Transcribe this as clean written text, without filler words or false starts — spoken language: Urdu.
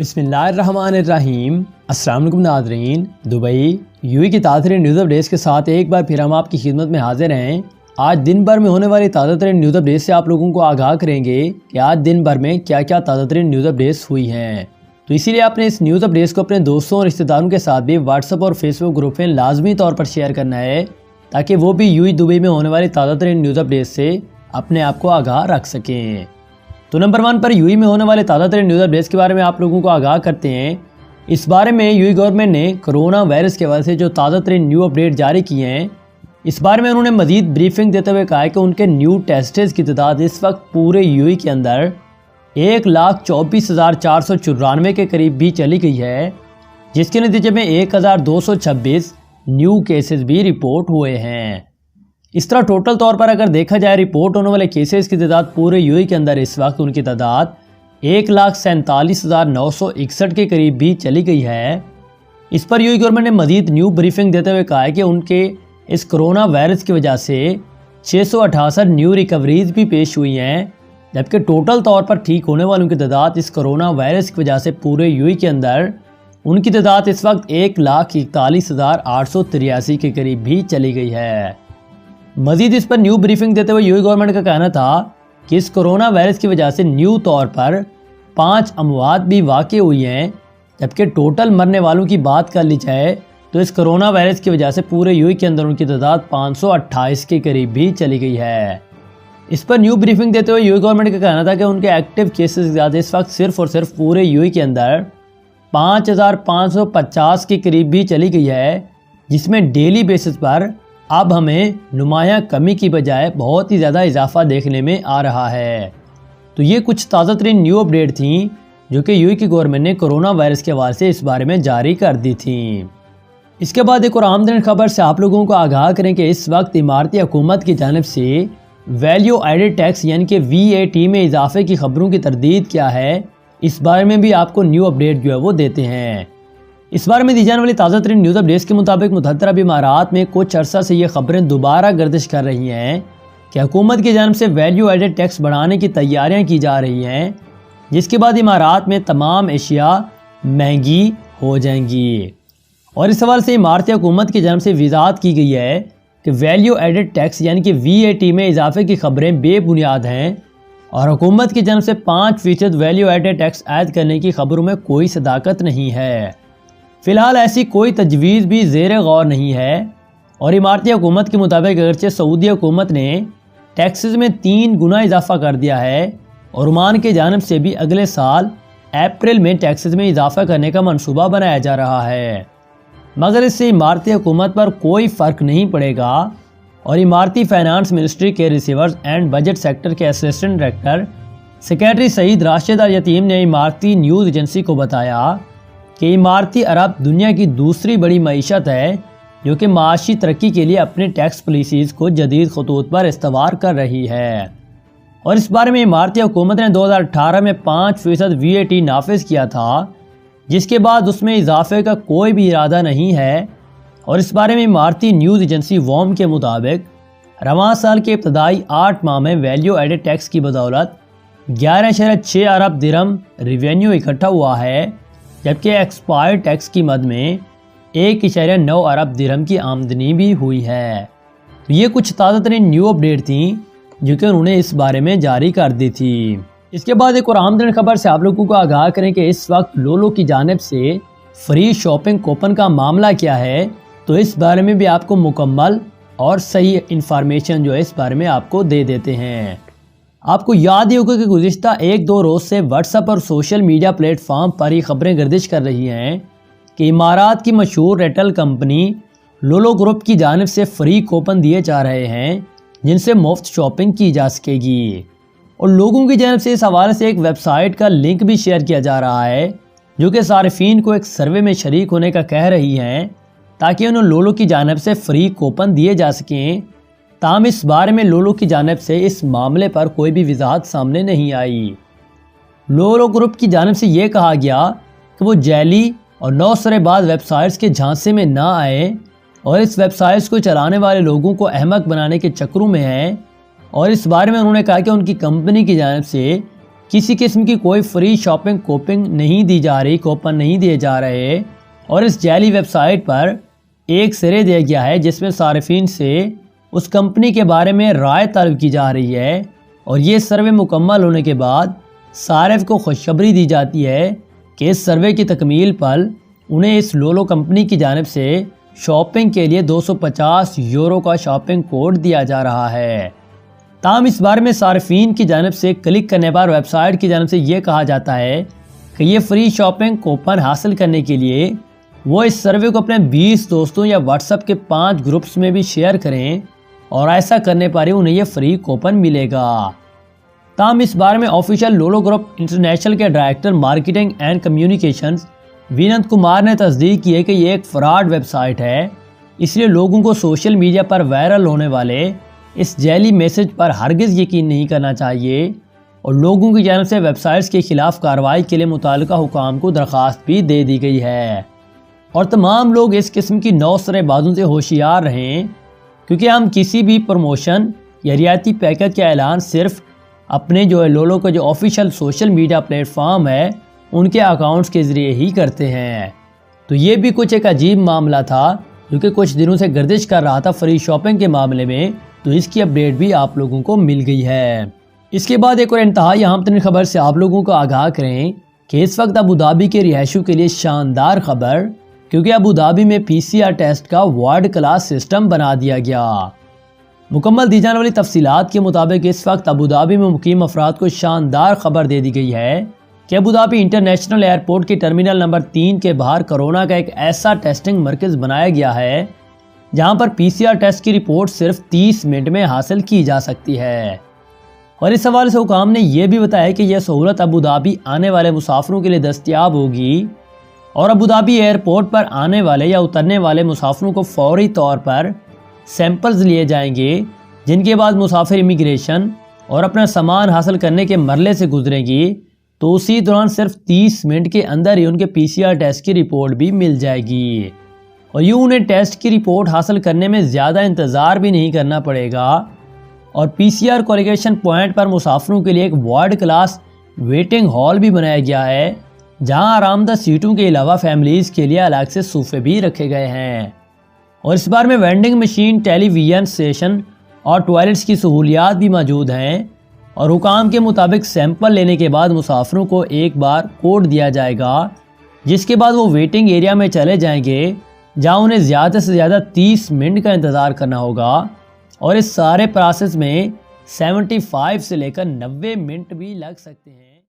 بسم اللہ الرحمن الرحیم۔ السلام علیکم ناظرین، دبئی یو اے کی تازہ ترین نیوز اپڈیٹس کے ساتھ ایک بار پھر ہم آپ کی خدمت میں حاضر ہیں۔ آج دن بھر میں ہونے والی تازہ ترین نیوز اپڈیٹس سے آپ لوگوں کو آگاہ کریں گے کہ آج دن بھر میں کیا کیا تازہ ترین نیوز اپڈیٹس ہوئی ہیں، تو اسی لیے آپ نے اس نیوز اپڈیٹس کو اپنے دوستوں اور رشتہ داروں کے ساتھ بھی واٹس ایپ اور فیس بک گروپ میں لازمی طور پر شیئر کرنا ہے، تاکہ وہ بھی یو اے دبئی میں ہونے والی تازہ ترین نیوز اپڈیٹس سے اپنے آپ کو آگاہ رکھ سکیں۔ تو نمبر 1 پر یو اے میں ہونے والے تازہ ترین نیوز اپڈیٹس کے بارے میں آپ لوگوں کو آگاہ کرتے ہیں۔ اس بارے میں یو اے گورنمنٹ نے کرونا وائرس کے حوالے سے جو تازہ ترین نیو اپڈیٹ جاری کیے ہیں، اس بارے میں انہوں نے مزید بریفنگ دیتے ہوئے کہا ہے کہ ان کے نیو ٹیسٹز کی تعداد اس وقت پورے یو اے کے اندر 1,24,494 کے قریب بھی چلی گئی ہے، جس کے نتیجے میں 1,226 نیو کیسز بھی رپورٹ ہوئے ہیں۔ اس طرح ٹوٹل طور پر اگر دیکھا جائے رپورٹ ہونے والے کیسز کی تعداد پورے یو اے کے اندر اس وقت ان کی تعداد 1,47,961 کے قریب بھی چلی گئی ہے۔ اس پر یو اے گورنمنٹ نے مزید نیو بریفنگ دیتے ہوئے کہا ہے کہ ان کے اس کرونا وائرس کی وجہ سے 668 نیو ریکوریز بھی پیش ہوئی ہیں، جبکہ ٹوٹل طور پر ٹھیک ہونے والوں کی تعداد اس کرونا وائرس کی وجہ سے پورے یو اے کے اندر ان کی تعداد اس وقت 1,41,883 کے قریب بھی چلی گئی ہے۔ مزید اس پر نیو بریفنگ دیتے ہوئے یو اے گورنمنٹ کا کہنا تھا کہ اس کرونا وائرس کی وجہ سے نیو طور پر 5 اموات بھی واقع ہوئی ہیں، جبکہ ٹوٹل مرنے والوں کی بات کر لی جائے تو اس کرونا وائرس کی وجہ سے پورے یو اے کے اندر ان کی تعداد 528 کے قریب بھی چلی گئی ہے۔ اس پر نیو بریفنگ دیتے ہوئے یو اے گورنمنٹ کا کہنا تھا کہ ان کے ایکٹیو کیسز کی تعداد اس وقت صرف اور صرف پورے یو اے کے اندر 5,550 کے قریب بھی چلی گئی ہے، جس میں ڈیلی بیسس پر اب ہمیں نمایاں کمی کی بجائے بہت ہی زیادہ اضافہ دیکھنے میں آ رہا ہے۔ تو یہ کچھ تازہ ترین نیو اپڈیٹ تھیں جو کہ یو اے کی گورنمنٹ نے کرونا وائرس کے حوالے سے اس بارے میں جاری کر دی تھیں۔ اس کے بعد ایک اور اہم ترین خبر سے آپ لوگوں کو آگاہ کریں کہ اس وقت اماراتی حکومت کی جانب سے ویلیو ایڈڈ ٹیکس یعنی کہ VAT میں اضافے کی خبروں کی تردید کیا ہے، اس بارے میں بھی آپ کو نیو اپڈیٹ جو ہے وہ دیتے ہیں۔ اس بارے میں دی جانے والی تازہ ترین نیوز اپڈیٹس کے مطابق متحدہ عرب امارات میں کچھ عرصہ سے یہ خبریں دوبارہ گردش کر رہی ہیں کہ حکومت کی جانب سے ویلیو ایڈڈ ٹیکس بڑھانے کی تیاریاں کی جا رہی ہیں، جس کے بعد امارات میں تمام اشیاء مہنگی ہو جائیں گی۔ اور اس حوالے سے اماراتی حکومت کی جانب سے وضاحت کی گئی ہے کہ ویلیو ایڈڈ ٹیکس یعنی کہ VAT میں اضافے کی خبریں بے بنیاد ہیں، اور حکومت کی جانب سے 5% ویلیو ایڈڈ ٹیکس عائد کرنے کی خبروں میں کوئی صداقت نہیں ہے۔ فی الحال ایسی کوئی تجویز بھی زیر غور نہیں ہے، اور اماراتی حکومت کے مطابق اگرچہ سعودی حکومت نے ٹیکسز میں 3 گنا اضافہ کر دیا ہے، اور عمان کی جانب سے بھی اگلے سال اپریل میں ٹیکسز میں اضافہ کرنے کا منصوبہ بنایا جا رہا ہے، مگر اس سے اماراتی حکومت پر کوئی فرق نہیں پڑے گا۔ اور اماراتی فائنانس منسٹری کے ریسیورز اینڈ بجٹ سیکٹر کے اسسٹنٹ ڈائریکٹر سیکریٹری سعید راشد الیتیم نے اماراتی نیوز ایجنسی کو بتایا کہ اماراتی عرب دنیا کی دوسری بڑی معیشت ہے جو کہ معاشی ترقی کے لیے اپنے ٹیکس پالیسیز کو جدید خطوط پر استوار کر رہی ہے، اور اس بارے میں اماراتی حکومت نے 2018 میں 5% VAT نافذ کیا تھا، جس کے بعد اس میں اضافے کا کوئی بھی ارادہ نہیں ہے۔ اور اس بارے میں اماراتی نیوز ایجنسی ووم کے مطابق رواں سال کے ابتدائی 8 ماہ میں ویلیو ایڈڈ ٹیکس کی بدولت 11.6 ارب درہم ریونیو اکٹھا ہوا ہے، جبکہ ایکسپائر ٹیکس کی مد میں 1.9 ارب درہم کی آمدنی بھی ہوئی ہے۔ تو یہ کچھ تازہ ترین نیو اپڈیٹ تھیں جو کہ انہوں نے اس بارے میں جاری کر دی تھی۔ اس کے بعد ایک اور اہم ترین خبر سے آپ لوگوں کو آگاہ کریں کہ اس وقت لولو کی جانب سے فری شاپنگ کوپن کا معاملہ کیا ہے، تو اس بارے میں بھی آپ کو مکمل اور صحیح انفارمیشن جو ہے اس بارے میں آپ کو دے دیتے ہیں۔ آپ کو یاد ہی ہوگا کہ گزشتہ 1-2 روز سے واٹس ایپ اور سوشل میڈیا پلیٹ فارم پر یہ خبریں گردش کر رہی ہیں کہ امارات کی مشہور ریٹیل کمپنی لولو گروپ کی جانب سے فری کوپن دیے جا رہے ہیں جن سے مفت شاپنگ کی جا سکے گی، اور لوگوں کی جانب سے اس حوالے سے ایک ویب سائٹ کا لنک بھی شیئر کیا جا رہا ہے جو کہ صارفین کو ایک سروے میں شریک ہونے کا کہہ رہی ہیں تاکہ انہیں لولو کی جانب سے فری کوپن دیے جا سکیں۔ تاہم اس بارے میں لولو کی جانب سے اس معاملے پر کوئی بھی وضاحت سامنے نہیں آئی۔ لولو گروپ کی جانب سے یہ کہا گیا کہ وہ جعلی اور 9 سرے بعد ویب سائٹس کے جھانسے میں نہ آئے، اور اس ویب سائٹس کو چلانے والے لوگوں کو احمق بنانے کے چکروں میں ہیں، اور اس بارے میں انہوں نے کہا کہ ان کی کمپنی کی جانب سے کسی قسم کی کوئی فری شاپنگ کوپن نہیں دی جا رہے اور اس جعلی ویب سائٹ پر ایک سرے دیا گیا ہے جس میں صارفین سے اس کمپنی کے بارے میں رائے طلب کی جا رہی ہے، اور یہ سروے مکمل ہونے کے بعد صارف کو خوشخبری دی جاتی ہے کہ اس سروے کی تکمیل پر انہیں اس لولو کمپنی کی جانب سے شاپنگ کے لیے 250 یورو کا شاپنگ کوڈ دیا جا رہا ہے۔ تاہم اس بارے میں صارفین کی جانب سے کلک کرنے پر ویب سائٹ کی جانب سے یہ کہا جاتا ہے کہ یہ فری شاپنگ کوپن حاصل کرنے کے لیے وہ اس سروے کو اپنے 20 دوستوں یا واٹس ایپ کے 5 گروپس میں بھی شیئر کریں، اور ایسا کرنے پر ہی انہیں یہ فری کوپن ملے گا۔ تاہم اس بارے میں آفیشیل لولو گروپ انٹرنیشنل کے director marketing and communications Vineet Kumar نے تصدیق کی ہے کہ یہ ایک فراڈ ویب سائٹ ہے، اس لیے لوگوں کو سوشل میڈیا پر وائرل ہونے والے اس جعلی میسج پر ہرگز یقین نہیں کرنا چاہیے، اور لوگوں کی جانب سے ویب سائٹس کے خلاف کارروائی کے لیے متعلقہ حکام کو درخواست بھی دے دی گئی ہے، اور تمام لوگ اس قسم کی نوسرے بازوں سے ہوشیار رہیں، کیونکہ ہم کسی بھی پروموشن یا رعایتی پیکج کا اعلان صرف اپنے لولو کا جو official social media plate form ہے ان کے اکاؤنٹس کے ذریعے ہی کرتے ہیں۔ تو یہ بھی کچھ ایک عجیب معاملہ تھا جو کہ کچھ دنوں سے گردش کر رہا تھا فری شاپنگ کے معاملے میں، تو اس کی اپڈیٹ بھی آپ لوگوں کو مل گئی ہے۔ اس کے بعد ایک اور انتہائی اہم ترین خبر سے آپ لوگوں کو آگاہ کریں کہ اس وقت ابوظہبی کے رہائشیوں کے لیے شاندار خبر، کیونکہ ابوظہبی میں PCR ٹیسٹ کا ورلڈ کلاس سسٹم بنا دیا گیا۔ مکمل دی جانے والی تفصیلات کے مطابق اس وقت ابوظہبی میں مقیم افراد کو شاندار خبر دے دی گئی ہے کہ ابوظہبی انٹرنیشنل ایئرپورٹ کے ٹرمینل نمبر 3 کے باہر کورونا کا ایک ایسا ٹیسٹنگ مرکز بنایا گیا ہے جہاں پر PCR ٹیسٹ کی رپورٹ صرف 30 منٹ میں حاصل کی جا سکتی ہے، اور اس حوالے سے حکام نے یہ بھی بتایا کہ یہ سہولت ابوظہبی آنے والے مسافروں کے لیے دستیاب ہوگی، اور ابوظہبی ایئرپورٹ پر آنے والے یا اترنے والے مسافروں کو فوری طور پر سیمپلز لیے جائیں گے، جن کے بعد مسافر امیگریشن اور اپنا سامان حاصل کرنے کے مرحلے سے گزریں گی، تو اسی دوران صرف 30 منٹ کے اندر ہی ان کے PCR ٹیسٹ کی رپورٹ بھی مل جائے گی، اور یوں انہیں ٹیسٹ کی رپورٹ حاصل کرنے میں زیادہ انتظار بھی نہیں کرنا پڑے گا، اور PCR کولیکشن پوائنٹ پر مسافروں کے لیے ایک ورلڈ کلاس ویٹنگ ہال بھی بنایا گیا ہے، جہاں آرامدہ سیٹوں کے علاوہ فیملیز کے لیے الگ سے صوفے بھی رکھے گئے ہیں، اور اس بار میں وینڈنگ مشین، ٹیلی ویژن اسٹیشن اور ٹوائلٹس کی سہولیات بھی موجود ہیں، اور حکام کے مطابق سیمپل لینے کے بعد مسافروں کو ایک بار کوڈ دیا جائے گا، جس کے بعد وہ ویٹنگ ایریا میں چلے جائیں گے جہاں انہیں زیادہ سے زیادہ 30 منٹ کا انتظار کرنا ہوگا، اور اس سارے پروسیس میں 75 سے لے کر 90 منٹ بھی لگ سکتے ہیں۔